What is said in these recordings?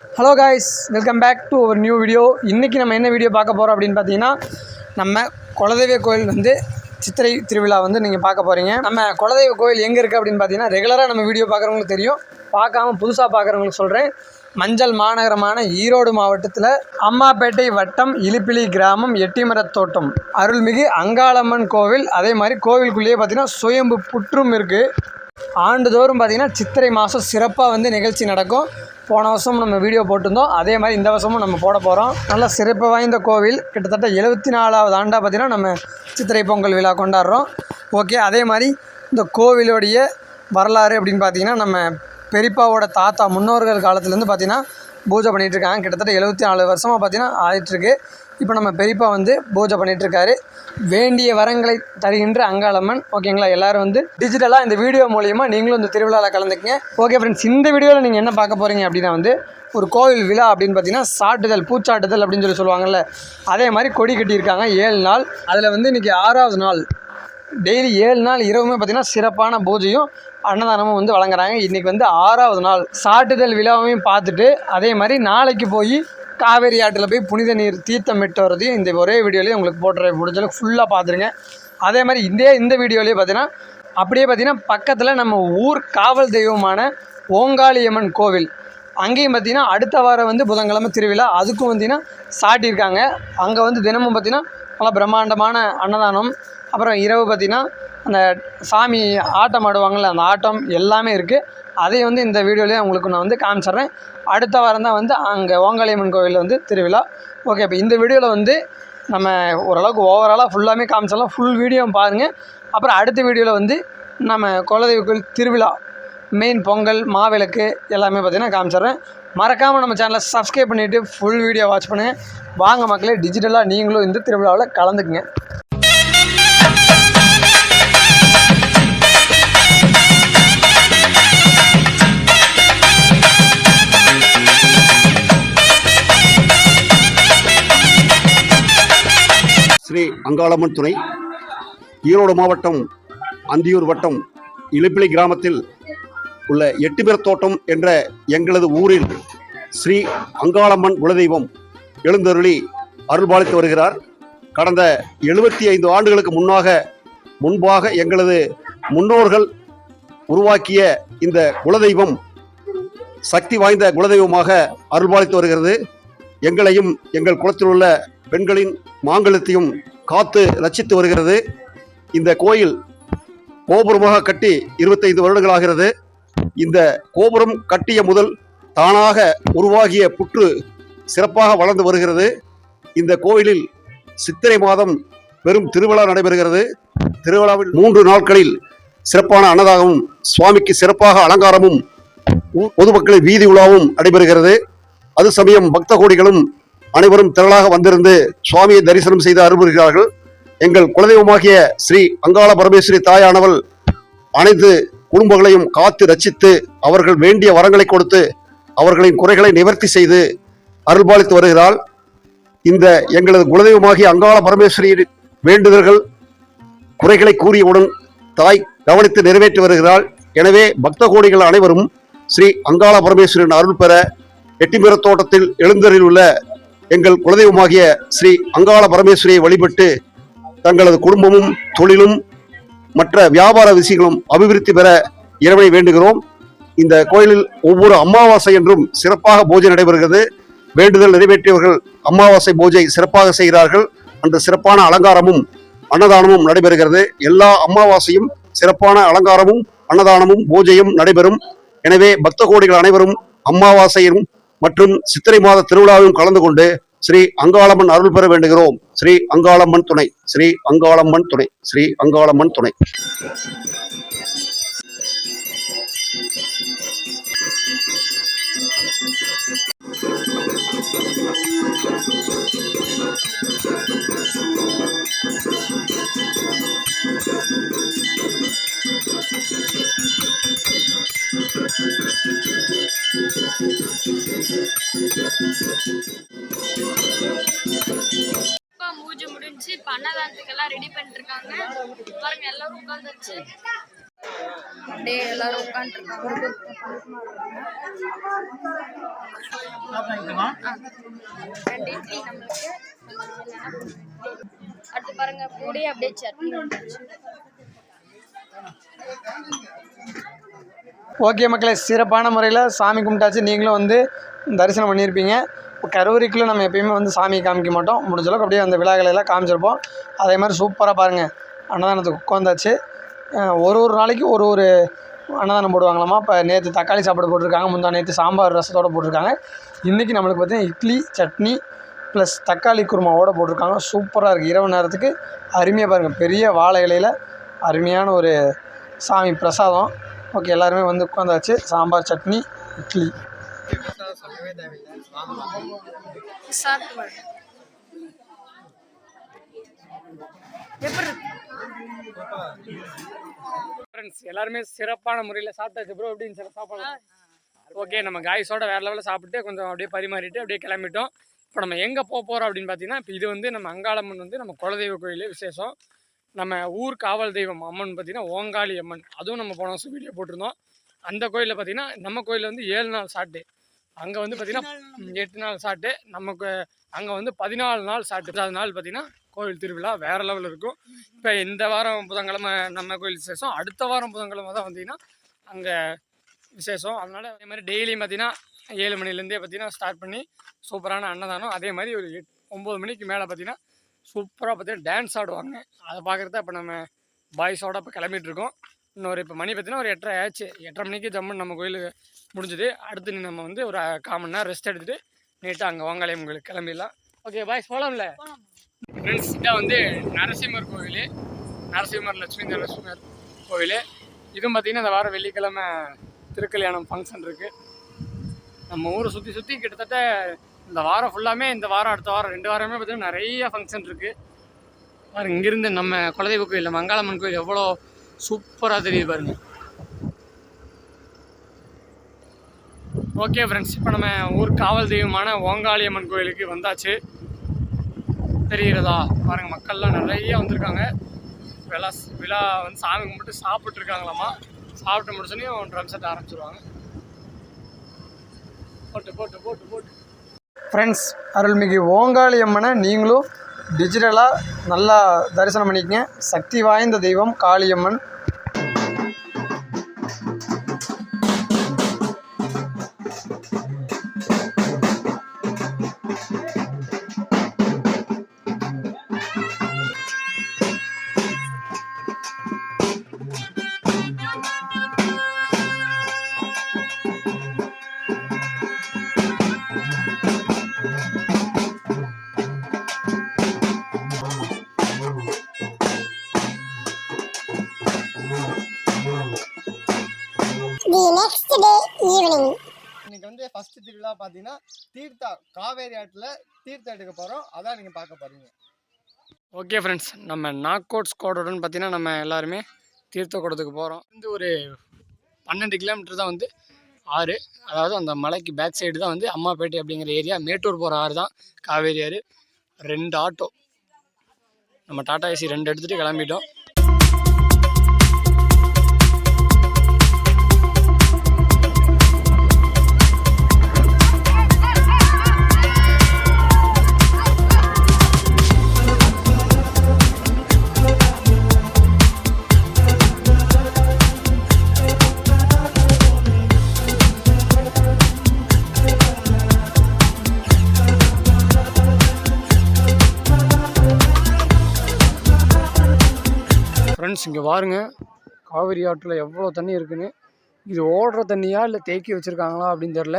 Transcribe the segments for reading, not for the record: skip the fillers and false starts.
Hello guys, welcome back to ஒரு new video. இன்றைக்கி நம்ம என்ன வீடியோ பார்க்க போகிறோம் அப்படின்னு பார்த்தீங்கன்னா, நம்ம குலதெய்வ கோயில் வந்து சித்திரை திருவிழா வந்து நீங்கள் பார்க்க போகிறீங்க. நம்ம குலதெய்வ கோயில் எங்கே இருக்குது அப்படின்னு பார்த்தீங்கன்னா, ரெகுலராக நம்ம வீடியோ பார்க்குறவங்களுக்கு தெரியும். பார்க்காம புதுசாக பார்க்குறவங்களுக்கு சொல்கிறேன். மஞ்சள் மாநகரமான ஈரோடு மாவட்டத்தில் அம்மாப்பேட்டை வட்டம் இலிப்பிலி கிராமம் எட்டிமரத்தோட்டம் அருள்மிகு அங்காளம்மன் கோவில். அதே மாதிரி கோவிலுக்குள்ளேயே பார்த்தீங்கன்னா சுயம்பு புற்றும் இருக்குது. ஆண்டுதோறும் பார்த்திங்கன்னா சித்திரை மாதம் சிறப்பாக வந்து நிகழ்ச்சி நடக்கும். போன வருஷம் நம்ம வீடியோ போட்டிருந்தோம், அதே மாதிரி இந்த வருஷமும் நம்ம போட போகிறோம். நல்ல சிறப்பு வாய்ந்த கோவில். கிட்டத்தட்ட 74வது ஆண்டாக பார்த்திங்கன்னா நம்ம சித்திரை பொங்கல் விழா கொண்டாடுறோம். ஓகே, அதே மாதிரி இந்த கோவிலுடைய வரலாறு அப்படின்னு பார்த்திங்கன்னா, நம்ம பெரியப்பாவோட தாத்தா முன்னோர்கள் காலத்துலேருந்து பார்த்திங்கன்னா பூஜை பண்ணிகிட்ருக்காங்க. கிட்டத்தட்ட 74 வருஷமாக பார்த்திங்கன்னா ஆகிட்டுருக்கு. இப்போ நம்ம பெரியப்பா வந்து பூஜை பண்ணிகிட்ருக்காரு. வேண்டிய வரங்களை தருகின்ற அங்காளம்மன். ஓகேங்களா, எல்லோரும் வந்து டிஜிட்டலாக இந்த வீடியோ மூலிமா நீங்களும் இந்த திருவிழாவில் கலந்துக்குங்க. ஓகே ஃப்ரெண்ட்ஸ், இந்த வீடியோவில் நீங்கள் என்ன பார்க்க போகிறீங்க அப்படின்னா வந்து ஒரு கோவில் விழா அப்படின்னு பார்த்தீங்கன்னா சாட்டுதல், பூச்சாட்டுதல் அப்படின்னு சொல்லுவாங்கள்ல, அதே மாதிரி கொடி கட்டியிருக்காங்க 7 நாள். அதில் வந்து இன்றைக்கி 6வது நாள். டெய்லி 7 நாள் இரவுமே பார்த்திங்கன்னா சிறப்பான பூஜையும் அன்னதானமும் வந்து வழங்குறாங்க. இன்றைக்கி வந்து 6வது நாள். சாட்டுதல் விழாவையும் பார்த்துட்டு அதே மாதிரி நாளைக்கு போய் காவேரி ஆற்றில் போய் புனித நீர் தீர்த்தமிட்டு வரதையும் இந்த ஒரே வீடியோலேயே உங்களுக்கு போட்டுற முடிஞ்சளவுக்கு ஃபுல்லாக பார்த்துருங்க. அதே மாதிரி இந்த வீடியோலேயே பார்த்தீங்கன்னா அப்படியே பார்த்திங்கன்னா பக்கத்தில் நம்ம ஊர் காவல் தெய்வமான ஓங்காளியம்மன் கோவில், அங்கேயும் பார்த்திங்கன்னா அடுத்த வாரம் வந்து புதன்கிழமை திருவிழா, அதுக்கும் பார்த்திங்கன்னா சாட்டியிருக்காங்க. அங்கே வந்து தினமும் பார்த்திங்கன்னா நல்லா பிரம்மாண்டமான அன்னதானம், அப்புறம் இரவு பார்த்திங்கன்னா அந்த சாமி ஆட்டம் ஆடுவாங்கள்ல, அந்த ஆட்டம் எல்லாமே இருக்குது. அதையும் வந்து இந்த வீடியோலேயே உங்களுக்கு நான் வந்து காமிச்சிட்றேன். அடுத்த வாரம் தான் வந்து அங்கே ஓங்காளியம்மன் கோவிலில் வந்து திருவிழா. ஓகே, இப்போ இந்த வீடியோவில் வந்து நம்ம ஓரளவுக்கு ஓவராலாக ஃபுல்லாமே காமிச்சிடலாம். ஃபுல் வீடியோ பாருங்கள். அப்புறம் அடுத்த வீடியோவில் வந்து நம்ம குலதெய்வ கோவில் திருவிழா மெயின் பொங்கல் மாவிளக்கு எல்லாமே பார்த்திங்கன்னா காமிச்சிட்றேன். மறக்காமல் நம்ம சேனலை சப்ஸ்கிரைப் பண்ணிவிட்டு ஃபுல் வீடியோ வாட்ச் பண்ணுங்கள். வாங்க மக்களே, டிஜிட்டலாக நீங்களும் இந்த திருவிழாவில் கலந்துக்குங்க. ஸ்ரீ அங்காளம்மன் துணை, ஈரோடு மாவட்டம் அந்தியூர் வட்டம் இலிப்பிலி கிராமத்தில் உள்ள எட்டிமரத்தோட்டம் என்ற எங்களது ஊரில் ஸ்ரீ அங்காளம்மன் குலதெய்வம் எழுந்தருளி அருள்பாலித்து வருகிறார். கடந்த 75 ஆண்டுகளுக்கு முன்பாக எங்களது முன்னோர்கள் உருவாக்கிய இந்த குலதெய்வம் சக்தி வாய்ந்த குலதெய்வமாக அருள்பாலித்து வருகிறது. எங்களையும் எங்கள் குலத்தில் உள்ள பெண்களின் மாங்கல்யத்தையும் காத்து ரட்சித்து வருகிறது. இந்த கோயில் கோபுரமாக கட்டி 25 வருடங்களாகிறது. இந்த கோபுரம் கட்டிய முதல் தானாக உருவாகிய புற்று சிறப்பாக வளர்ந்து வருகிறது. இந்த கோயிலில் சித்திரை மாதம் பெரும் திருவிழா நடைபெறுகிறது. திருவிழாவில் 3 நாட்களில் சிறப்பான அன்னதானமும் சுவாமிக்கு சிறப்பாக அலங்காரமும் பொதுமக்களின் வீதி உலாவும் நடைபெறுகிறது. அது சமயம் பக்த கோடிகளும் அனைவரும் திரளாக வந்திருந்து சுவாமியை தரிசனம் செய்து அருள்புரிகிறார்கள். எங்கள் குலதெய்வமாகிய ஸ்ரீ அங்காள பரமேஸ்வரி தாயானவள் அனைத்து குடும்பங்களையும் காத்து ரட்சித்து அவர்கள் வேண்டிய வரங்களை கொடுத்து அவர்களின் குறைகளை நிவர்த்தி செய்து அருள்பாலித்து வருகிறாள். இந்த எங்களது குலதெய்வமாகிய அங்காள பரமேஸ்வரியின் வேண்டுதல்கள் குறைகளை கூறியவுடன் தாய் கவனித்து நிறைவேற்றி வருகிறாள். எனவே பக்த கோடிகள் அனைவரும் ஸ்ரீ அங்காள பரமேஸ்வரியின் அருள் பெற எட்டிமரத்தோட்டத்தில் எழுந்தரில் உள்ள எங்கள் குலதெய்வமாகிய ஸ்ரீ அங்காள பரமேஸ்வரியை வழிபட்டு தங்களது குடும்பமும் தொழிலும் மற்ற வியாபார விஷயங்களும் அபிவிருத்தி பெற இறைவனை வேண்டுகிறோம். இந்த கோயிலில் ஒவ்வொரு அமாவாசை என்றும் சிறப்பாக பூஜை நடைபெறுகிறது. வேண்டுதல் நிறைவேற்றியவர்கள் அமாவாசை பூஜை சிறப்பாக செய்கிறார்கள். அன்று சிறப்பான அலங்காரமும் அன்னதானமும் நடைபெறுகிறது. எல்லா அமாவாசையும் சிறப்பான அலங்காரமும் அன்னதானமும் பூஜையும் நடைபெறும். எனவே பக்த கோடிகள் அனைவரும் அமாவாசையும் மற்றும் சித்திரை மாத திருவிழாவையும் கலந்து கொண்டு ஸ்ரீ அங்காளம்மன் அருள் பெற வேண்டுகிறோம். ஸ்ரீ அங்காளம்மன் துணை, ஸ்ரீ அங்காளம்மன் துணை, ஸ்ரீ அங்காளம்மன் துணை. பூஜை முடிஞ்சு இப்போ அன்னதானத்துக்கெல்லாம் ரெடி பண்ணிட்டு இருக்காங்க பாருங்க. எல்லாரும் உட்காந்துச்சு. அப்படியே எல்லாரும் உட்காந்துருக்காங்க. ரெண்டு இட்லி நம்மளுக்கு. அடுத்து பாருங்க கூடயே அப்படியே சட்னி வந்துருச்சு. ஓகே மக்களே, சிறப்பான முறையில் சாமி கும்பிட்டாச்சு. நீங்களும் வந்து தரிசனம் பண்ணியிருப்பீங்க. இப்போ கருவறைக்குள்ளே நம்ம எப்பயுமே வந்து சாமி காமிக்க மாட்டோம், முடிஞ்ச அளவுக்கு அப்படியே அந்த விழாக்களை எல்லாம் காமிச்சிருப்போம். அதே மாதிரி சூப்பராக பாருங்கள், அன்னதானத்துக்கு உட்காந்தாச்சு. ஒரு நாளைக்கு ஒரு அன்னதானம் போடுவாங்களாமா. இப்போ நேற்று தக்காளி சாப்பாடு போட்டிருக்காங்க, முந்தா நேற்று சாம்பார் ரசத்தோடு போட்டிருக்காங்க. இன்றைக்கி நம்மளுக்கு பார்த்தீங்கன்னா இட்லி சட்னி ப்ளஸ் தக்காளி குருமாவோடு போட்டிருக்காங்க. சூப்பராக இருக்குது. இரவு நேரத்துக்கு அருமையாக பாருங்கள், பெரிய வாழை இலையில் அருமையான ஒரு சாமி பிரசாதம். ஓகே, எல்லாருமே வந்து உட்காந்தாச்சு. சாம்பார் சட்னி இட்லி ஃப்ரெண்ட்ஸ் எல்லாருமே சிறப்பான முறையில் சாப்பிட்டாச்சு ப்ரோ. எப்படின்னு சில சாப்பாடு ஓகே, நம்ம காய்ஸோட வேறு லெவலில் சாப்பிட்டு கொஞ்சம் அப்படியே பரிமாறிட்டு அப்படியே கிளம்பிட்டோம். இப்போ நம்ம எங்கே போகிறோம் அப்படின்னு பார்த்தீங்கன்னா, இப்போ இது வந்து நம்ம அங்காளம்மன் வந்து நம்ம குலதெய்வ கோயில் விசேஷம். நம்ம ஊர் காவல் தெய்வம் அம்மன் பார்த்திங்கன்னா ஓங்காளி அம்மன், அதுவும் நம்ம போன வருஷம் வீடியோ போட்டிருந்தோம். அந்த கோயிலில் பார்த்திங்கன்னா நம்ம கோயிலில் வந்து 7 நாள் சாட்டு, அங்கே வந்து பார்த்திங்கன்னா 8 நாள் சாட்டு, நமக்கு அங்கே வந்து 14 நாள் சாட்டு. 4 நாள் பார்த்திங்கன்னா கோவில் திருவிழா வேறு லெவலில் இருக்கும். இப்போ இந்த வாரம் புதன்கிழமை நம்ம கோயில் விசேஷம், அடுத்த வாரம் புதன்கிழமை தான் பார்த்திங்கன்னா அங்கே விசேஷம். அதனால் அதே மாதிரி டெய்லியும் பார்த்திங்கன்னா 7 மணிலேருந்தே பார்த்திங்கன்னா ஸ்டார்ட் பண்ணி சூப்பரான அன்னதானம். அதே மாதிரி ஒரு 9 மணிக்கு மேலே பார்த்திங்கன்னா சூப்பராக பார்த்திங்கன்னா டான்ஸ் ஆடுவாங்க. அதை பார்க்குறத இப்போ நம்ம பாய்ஸோடு இப்போ கிளம்பிட்டுருக்கோம். இன்னொரு இப்போ மணி பார்த்திங்கன்னா ஒரு 8:30 ஆச்சு. 8:30 மணிக்கு ஜம்முன்னு நம்ம கோயிலுக்கு முடிஞ்சுது. அடுத்து நம்ம வந்து ஒரு 1/4 மணி நேரம் ரெஸ்ட் எடுத்துகிட்டு நீட்டாக அங்கே ஓங்காளியம் கோயிலுக்கு கிளம்பிடலாம். ஓகே பாய்ஸ், போகலாம்ல ஃப்ரெண்ட்ஸ். இதான் வந்து நரசிம்மர் கோவில், நரசிம்மர் லட்சுமி நரசிம்மர் கோவில். இதுவும் பார்த்திங்கன்னா இந்த வாரம் வெள்ளிக்கிழமை திருக்கல்யாணம் ஃபங்க்ஷன் இருக்குது. நம்ம ஊரை சுற்றி கிட்டத்தட்ட இந்த வாரம் ஃபுல்லாமே, இந்த வாரம் அடுத்த வாரம் 2 வாரமே பார்த்திங்கன்னா நிறைய ஃபங்க்ஷன் இருக்குது. பாருங்கள், இங்கேருந்து நம்ம குலதெய்வ கோயில் நம்ம அங்காளம்மன் கோயில் எவ்வளோ சூப்பராக தெரியுது பாருங்கள். ஓகே ஃப்ரெண்ட்ஸ், இப்போ நம்ம ஊர் காவல் தெய்வமான ஓங்காளியம்மன் கோயிலுக்கு வந்தாச்சு. தெரிகிறதா பாருங்கள், மக்கள்லாம் நிறைய வந்திருக்காங்க. விழா வந்து சாமி கும்பிட்டு சாப்பிட்ருக்காங்களாமா. சாப்பிட்டு முடிச்சோன்னே ட்ரம் செட் ஆரம்பிச்சிருவாங்க. போட்டு ஃப்ரெண்ட்ஸ், அருள்மிகு ஓங்காளி அம்மனை நீங்களும் டிஜிட்டலாக நல்லா தரிசனம் பண்ணிக்கங்க. சக்தி வாய்ந்த தெய்வம் காளியம்மன். இன்னைக்கு வந்து ஃபர்ஸ்ட் திருவிழா பார்த்தீங்கன்னா தீர்த்தா காவேரி ஆற்றில் தீர்த்தம் எடுக்க போகிறோம். அதான் நீங்கள் பார்க்க போகிறீங்க. ஓகே ஃப்ரெண்ட்ஸ், நம்ம நாக் அவுட் ஸ்குவாடுடன் பார்த்திங்கன்னா நம்ம எல்லாருமே தீர்த்த குடத்துக்கு போகிறோம். வந்து ஒரு 12 கிலோமீட்டர் தான் வந்து ஆறு, அதாவது அந்த மலைக்கு பேக் சைடு தான் வந்து அம்மாப்பேட்டை அப்படிங்கிற ஏரியா. மேட்டூர் போகிற ஆறு தான் காவேரி ஆறு. 2 ஆட்டோ நம்ம டாடா ஏசி 2 எடுத்துகிட்டு கிளம்பிட்டோம். ஃப்ரெண்ட்ஸ், இங்கே பாருங்க, காவிரி ஆற்றில் எவ்வளோ தண்ணி இருக்குன்னு. இது ஓடுற தண்ணியா இல்லை தேக்கி வச்சுருக்காங்களா அப்படின்னு தெரில.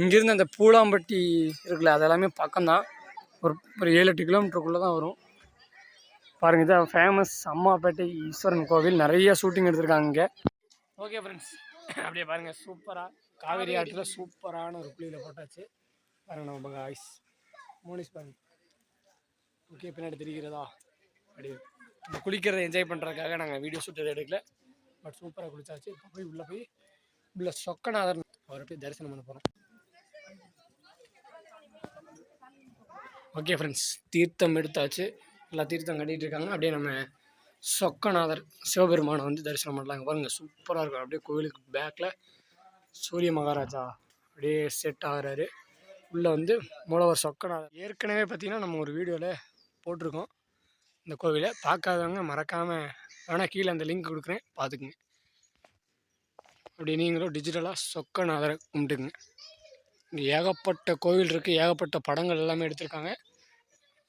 இங்கேருந்து அந்த பூலாம்பட்டி இருக்குல்ல, அதெல்லாமே பக்கம்தான். ஒரு 7-8 கிலோமீட்டருக்குள்ளே தான் வரும். பாருங்கள், இதான் ஃபேமஸ் அம்மாப்பேட்டை ஈஸ்வரன் கோவில். நிறைய ஷூட்டிங் எடுத்திருக்காங்க இங்கே. ஓகே ஃப்ரெண்ட்ஸ், அப்படியே பாருங்கள், சூப்பராக காவிரி ஆற்றில் சூப்பரான ஒரு புள்ளியில் போட்டாச்சு. பாருங்கள் நம்ம காய்ஸ் மோனிஸ் பாருங்கள். ஓகே, பின்னாடி தெரிகிறதா? அப்படி குளிக்கிறத என்ஜாய் பண்ணுறதுக்காக நாங்கள் வீடியோ ஷூட் எதுவும் எடுக்கல. பட் சூப்பராக குளிச்சாச்சு. இப்போ போய் உள்ள சொக்கநாதர் அவரை போய் தரிசனம் பண்ண போகிறோம். ஓகே ஃப்ரெண்ட்ஸ், தீர்த்தம் எடுத்தாச்சு. எல்லாம் தீர்த்தம் கட்டிகிட்டு இருக்காங்க. அப்படியே நம்ம சொக்கநாதர் சிவபெருமானை வந்து தரிசனம் பண்ணலாங்க. பாருங்கள் சூப்பராக இருக்கும். அப்படியே கோவிலுக்கு பேக்கில் சூரிய மகாராஜா அப்படியே செட் ஆகிறாரு. உள்ளே வந்து மூலவர் சொக்கநாதர். ஏற்கனவே பார்த்திங்கன்னா நம்ம ஒரு வீடியோவில் போட்டிருக்கோம் இந்த கோவிலை. பார்க்காதவங்க மறக்காமல் வேணால் கீழே அந்த லிங்க் கொடுக்குறேன், பார்த்துக்குங்க. அப்படி நீங்களும் டிஜிட்டலாக சொக்கநாதரை கும்பிட்டுக்குங்க. இங்கே ஏகப்பட்ட கோவில் இருக்குது, ஏகப்பட்ட படங்கள் எல்லாமே எடுத்திருக்காங்க,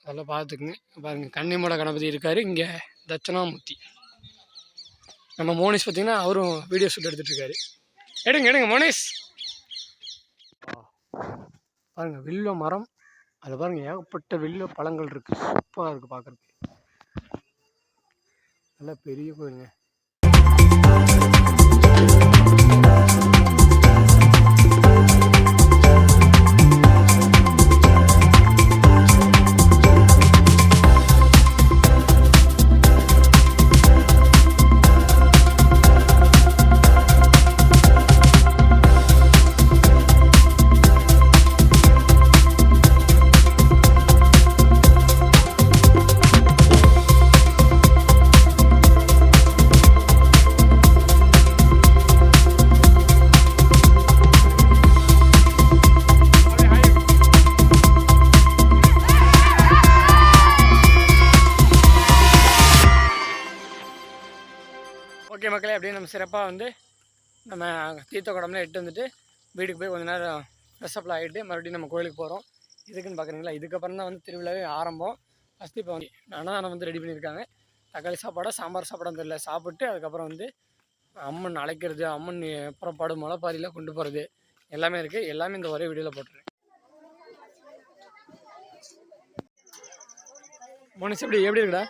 அதெல்லாம் பார்த்துக்குங்க. பாருங்கள் கன்னிமூல கணபதி இருக்கார். இங்கே தட்சணாமூர்த்தி நம்ம மோனிஷ் பார்த்திங்கன்னா அவரும் வீடியோ ஷூட் எடுத்துகிட்ருக்காரு. எடுங்க மோனிஷ். பாருங்கள் வில்வ மரம், அது பாருங்கள் ஏகப்பட்ட வில்வ பழங்கள் இருக்குது. சூப்பராக இருக்குது பார்க்குறதுக்கு. நல்லா பெரிய கோயிலுங்க. ஓகே மக்களே, அப்படியே நம்ம சிறப்பாக வந்து நம்ம தீர்த்த குடம்லாம் எட்டு வந்துட்டு வீட்டுக்கு போய் கொஞ்சம் நேரம் ஃப்ரெஷ்அப்லாம் ஆகிட்டு மறுபடியும் நம்ம கோயிலுக்கு போகிறோம். இதுக்குன்னு பார்க்குறீங்களா, இதுக்கப்புறம் தான் வந்து திருவிழாவே ஆரம்பம். ஃபஸ்ட்டு இப்போ வந்து அன்னதானம் வந்து ரெடி பண்ணியிருக்காங்க. தக்காளி சாப்பாடாக சாம்பார் சாப்பாடு தெரியல, சாப்பிட்டு அதுக்கப்புறம் வந்து அம்மன் அழைக்கிறது, அம்மன் புறப்பாடு, முளைப்பாரிலாம் கொண்டு போகிறது எல்லாமே இருக்குது. எல்லாமே இந்த ஒரே வீடியோவில் போட்டுருக்கேன். மனுஷன் எப்படி இருக்குடா?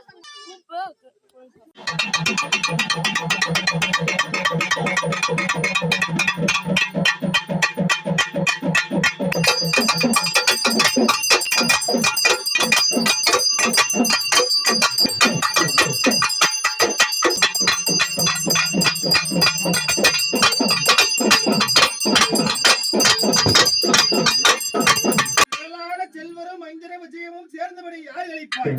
செல்வரும் ஐந்தரை விஜயமும் சேர்ந்தபடி யாரை அளிப்பாய்?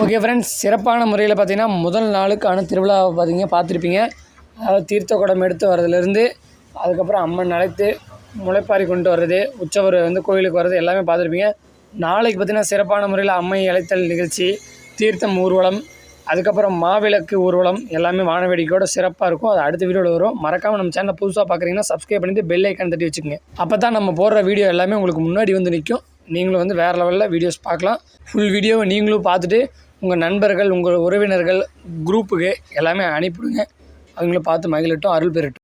ஓகே ஃப்ரெண்ட்ஸ், சிறப்பான முறையில் பார்த்திங்கன்னா முதல் நாளுக்கான திருவிழாவை பார்த்துருப்பீங்க. அதாவது தீர்த்த குடம் எடுத்து வர்றதுலேருந்து அதுக்கப்புறம் அம்மன் அழைத்து முளைப்பாரி கொண்டு வர்றது, உற்சவர் வந்து கோயிலுக்கு வர்றது எல்லாமே பார்த்துருப்பீங்க. நாளைக்கு பார்த்திங்கன்னா சிறப்பான முறையில் அம்மை அழைத்தல் நிகழ்ச்சி, தீர்த்தம் ஊர்வலம், அதுக்கப்புறம் மாவிளக்கு ஊர்வலம் எல்லாமே வானவேடிக்கையோட சிறப்பாக இருக்கும். அது அடுத்த வீடியோவில் வரும். மறக்காமல் நம்ம சேனலை புதுசாக பார்க்குறீங்கன்னா சப்ஸ்கிரைப் பண்ணிவிட்டு பெல் ஐக்கான் தட்டி வச்சுக்கோங்க. அப்போ தான் நம்ம போடுற வீடியோ எல்லாமே உங்களுக்கு முன்னாடி வந்து நிற்கும். நீங்களும் வந்து வேறு லெவலில் வீடியோஸ் பார்க்கலாம். ஃபுல் வீடியோவை நீங்களும் பார்த்துட்டு உங்கள் நண்பர்கள், உங்கள் உறவினர்கள், குரூப்புக்கு எல்லாமே அனுப்பிவிடுங்க. அவங்கள பார்த்து மகிழட்டும், அருள் பெறட்டும்.